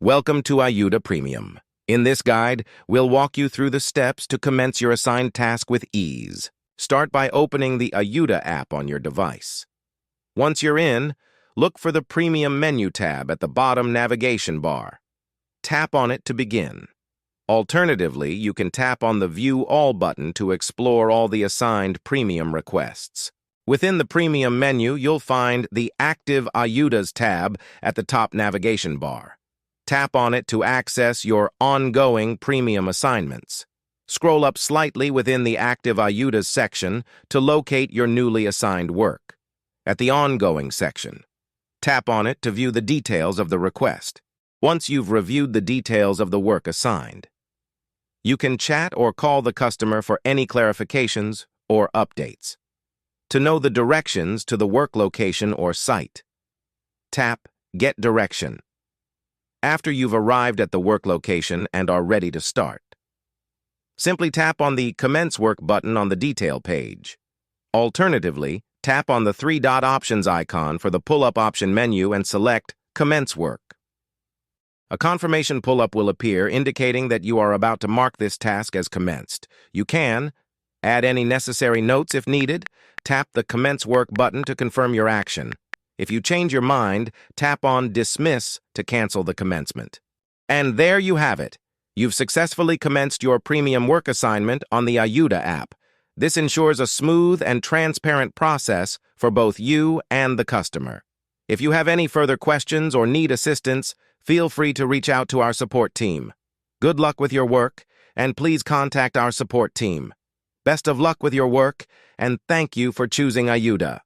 Welcome to Ayuda Premium. In this guide, we'll walk you through the steps to commence your assigned task with ease. Start by opening the Ayuda app on your device. Once you're in, look for the Premium menu tab at the bottom navigation bar. Tap on it to begin. Alternatively, you can tap on the View All button to explore all the assigned Premium requests. Within the Premium menu, you'll find the Active Ayudas tab at the top navigation bar. Tap on it to access your ongoing Premium assignments. Scroll up slightly within the Active Ayudas section to locate your newly assigned work. At the Ongoing section, tap on it to view the details of the request. Once you've reviewed the details of the work assigned, you can chat or call the customer for any clarifications or updates. To know the directions to the work location or site, tap Get Direction. After you've arrived at the work location and are ready to start, simply tap on the Commence Work button on the detail page. Alternatively, tap on the three-dot options icon for the pull-up option menu and select Commence Work. A confirmation pull-up will appear indicating that you are about to mark this task as commenced. You can add any necessary notes if needed. Tap the Commence Work button to confirm your action. If you change your mind, tap on Dismiss to cancel the commencement. And there you have it. You've successfully commenced your Premium work assignment on the Ayuda app. This ensures a smooth and transparent process for both you and the customer. If you have any further questions or need assistance, feel free to reach out to our support team. Good luck with your work, and please contact our support team. Best of luck with your work, and thank you for choosing Ayuda.